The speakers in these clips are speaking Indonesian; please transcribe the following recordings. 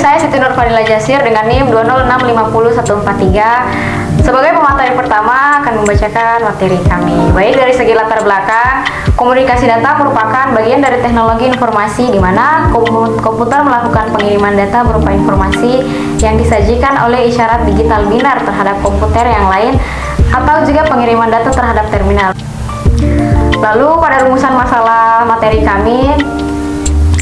saya Siti Nur Fadila Jasir dengan NIM 206501143. Sebagai pemateri pertama akan membacakan materi kami. Baik, dari segi latar belakang, komunikasi data merupakan bagian dari teknologi informasi di mana komputer melakukan pengiriman data berupa informasi yang disajikan oleh isyarat digital binar terhadap komputer yang lain atau juga pengiriman data terhadap terminal. Lalu pada rumusan masalah materi kami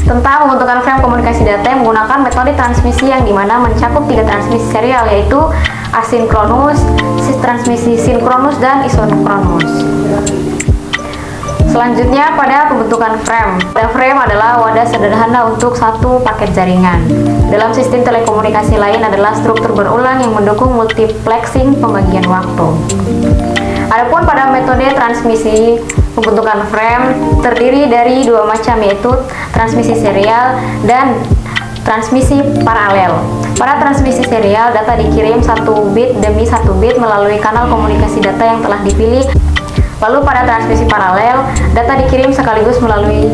tentang pembentukan frame komunikasi data yang menggunakan metode transmisi yang dimana mencakup 3 transmisi serial, yaitu asinkronus, transmisi sinkronus, dan isonkronus. Selanjutnya pada pembentukan frame. Frame adalah wadah sederhana untuk satu paket jaringan. Dalam sistem telekomunikasi lain adalah struktur berulang yang mendukung multiplexing pembagian waktu. Adapun pada metode transmisi, pembentukan frame terdiri dari 2 macam, yaitu transmisi serial dan transmisi paralel. Pada transmisi serial, data dikirim 1 bit demi 1 bit melalui kanal komunikasi data yang telah dipilih. Lalu pada transmisi paralel, data dikirim sekaligus melalui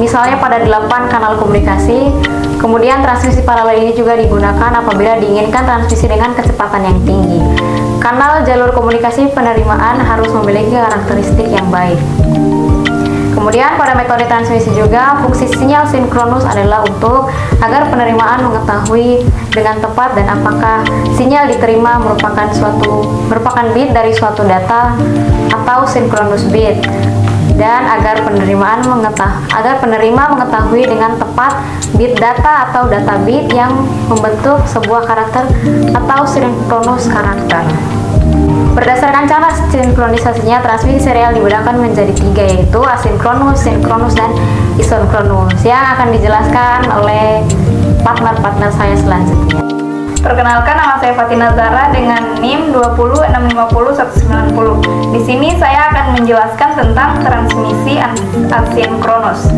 misalnya pada 8 kanal komunikasi. Kemudian transmisi paralel ini juga digunakan apabila diinginkan transmisi dengan kecepatan yang tinggi. Kanal jalur komunikasi penerimaan harus memiliki karakteristik yang baik. Kemudian pada metode transmisi juga, fungsi sinyal sinkronus adalah untuk agar penerimaan mengetahui dengan tepat dan apakah sinyal diterima merupakan bit dari suatu data atau sinkronus bit, dan agar penerima mengetahui dengan tepat bit data atau data bit yang membentuk sebuah karakter atau sinkronus karakter. Berdasarkan cara sinkronisasinya, transmisi serial dibedakan menjadi 3, yaitu asinkronus, sinkronus, dan isonkronus, yang akan dijelaskan oleh partner-partner saya selanjutnya. Perkenalkan, nama saya Fatina Zara dengan NIM 206501190. Di sini saya akan menjelaskan tentang transmisi asinkronus.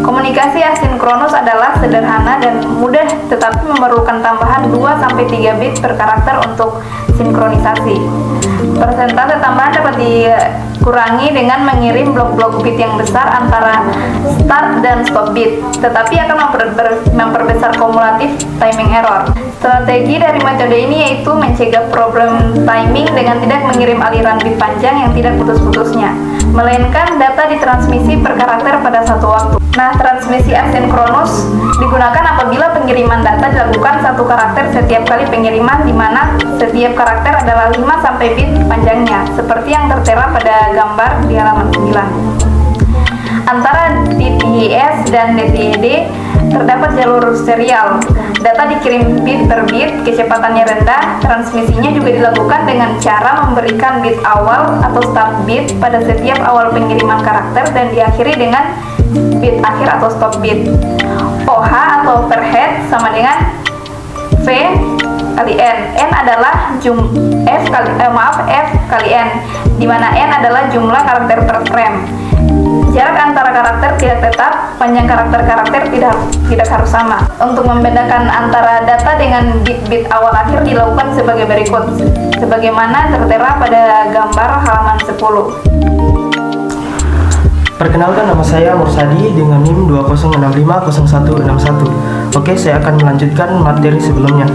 Komunikasi asinkronus adalah sederhana dan mudah, tetapi memerlukan tambahan 2-3 bit per karakter untuk sinkronisasi. Persentase tambahan dapat dikurangi dengan mengirim blok-blok bit yang besar antara start dan stop bit, tetapi akan memperbesar kumulatif timing error. Strategi dari metode ini yaitu mencegah problem timing dengan tidak mengirim aliran bit panjang yang tidak putus-putusnya, melainkan data ditransmisi per karakter pada satu waktu. Nah, transmisi asinkronus digunakan apabila pengiriman data dilakukan satu karakter setiap kali pengiriman, di mana setiap karakter adalah 5 bit panjangnya, seperti yang tertera pada gambar di halaman 9. Antara DTS dan DTD terdapat jalur serial. Data dikirim bit per bit, kecepatannya rendah. Transmisinya juga dilakukan dengan cara memberikan bit awal atau start bit pada setiap awal pengiriman karakter dan diakhiri dengan bit akhir atau stop bit. OH atau overhead sama dengan V kali N. N adalah F kali N, di mana N adalah jumlah karakter per frame. Jarak antara karakter tidak tetap, panjang karakter-karakter tidak harus sama. Untuk membedakan antara data dengan bit-bit awal akhir dilakukan sebagai berikut, sebagaimana tertera pada gambar halaman 10. Perkenalkan, nama saya Mursadi dengan NIM 206501161. Oke, saya akan melanjutkan materi sebelumnya.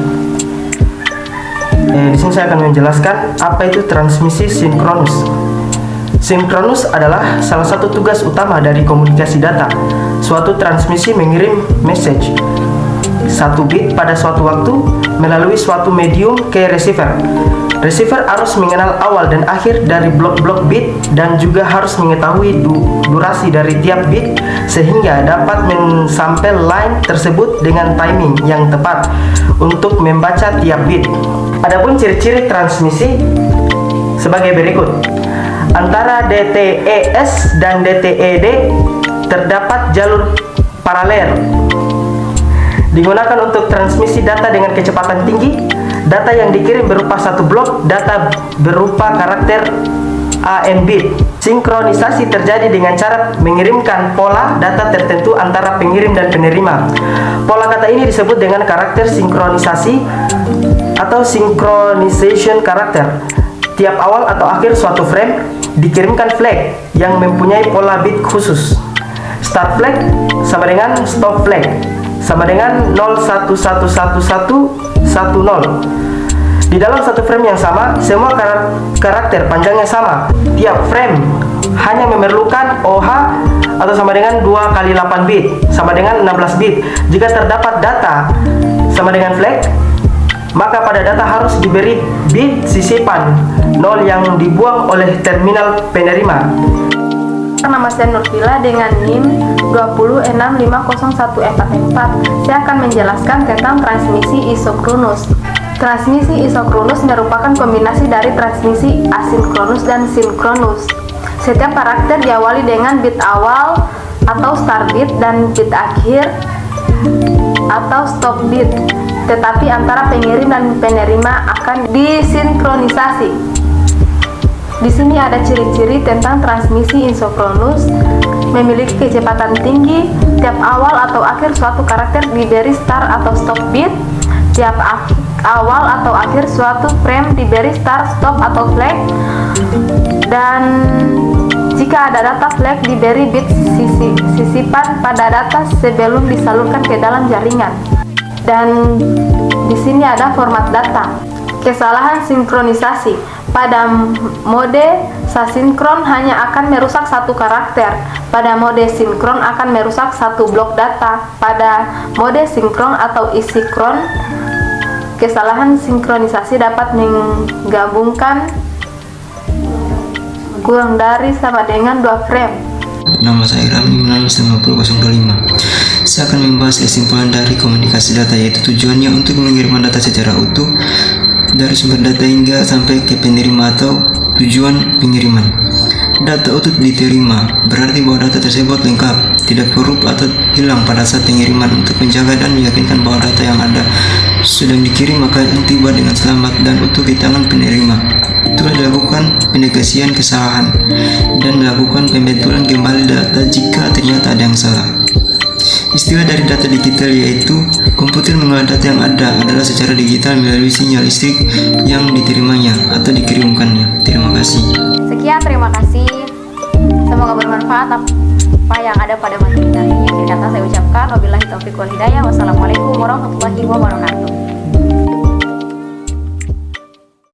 Di sini saya akan menjelaskan apa itu transmisi sinkronus. Sinkronus adalah salah satu tugas utama dari komunikasi data. Suatu transmisi mengirim message 1 bit pada suatu waktu melalui suatu medium ke receiver. Receiver harus mengenal awal dan akhir dari blok-blok bit dan juga harus mengetahui durasi dari tiap bit sehingga dapat mensampel line tersebut dengan timing yang tepat untuk membaca tiap bit. Adapun ciri-ciri transmisi sebagai berikut. Antara DTES dan DTED terdapat jalur paralel. Digunakan untuk transmisi data dengan kecepatan tinggi. Data yang dikirim berupa satu blok data berupa karakter AN bit. Sinkronisasi terjadi dengan cara mengirimkan pola data tertentu antara pengirim dan penerima. Pola kata ini disebut dengan karakter sinkronisasi atau synchronization karakter. Tiap awal atau akhir suatu frame dikirimkan flag yang mempunyai pola bit khusus. Start flag sama dengan stop flag. sama dengan 011110. Di dalam satu frame yang sama, semua karakter panjangnya sama. Tiap frame hanya memerlukan OH atau sama dengan 2 kali 8 bit, sama dengan 16 bit. Jika terdapat data sama dengan flag, maka pada data harus diberi bit sisipan 0 yang dibuang oleh terminal penerima. Nama saya Nurvila dengan NIM 206501444. Saya akan menjelaskan tentang transmisi isokronus. Transmisi isokronus merupakan kombinasi dari transmisi asinkronus dan sinkronus. Setiap karakter diawali dengan bit awal atau start bit dan bit akhir atau stop bit. Tetapi antara pengirim dan penerima akan disinkronisasi. Di sini ada ciri-ciri tentang transmisi isokronus. Memiliki kecepatan tinggi. Tiap awal atau akhir suatu karakter diberi start atau stop bit. Tiap awal atau akhir suatu frame diberi start, stop, atau flag. Dan jika ada data flag diberi bit sisipan pada data sebelum disalurkan ke dalam jaringan. Dan di sini ada format data. Kesalahan sinkronisasi. Pada mode sasinkron hanya akan merusak satu karakter. Pada mode sinkron akan merusak satu blok data. Pada mode sinkron atau asinkron, kesalahan sinkronisasi dapat menggabungkan kurang dari sama dengan 2 frame. Nama saya Rami Menalis 50025. Saya akan membahas kesimpulan dari komunikasi data, yaitu tujuannya untuk mengirimkan data secara utuh dari sumber data hingga sampai ke penerima atau tujuan pengiriman. Data utuh diterima berarti bahwa data tersebut lengkap, tidak korup atau hilang pada saat pengiriman. Untuk menjaga dan meyakinkan bahwa data yang ada sedang dikirim akan tiba dengan selamat dan utuh di tangan penerima, telah dilakukan penegasian kesalahan dan melakukan pembetulan kembali data jika ternyata ada yang salah. Istilah dari data digital yaitu komputer mengolah data yang ada adalah secara digital melalui sinyal listrik yang diterimanya atau dikirimkannya. Terima kasih. Sekian, terima kasih. Semoga bermanfaat apa yang ada pada materi kali ini. Akhir kata saya ucapkan wabillahi taufiq wal hidayah. Wassalamualaikum warahmatullahi wabarakatuh.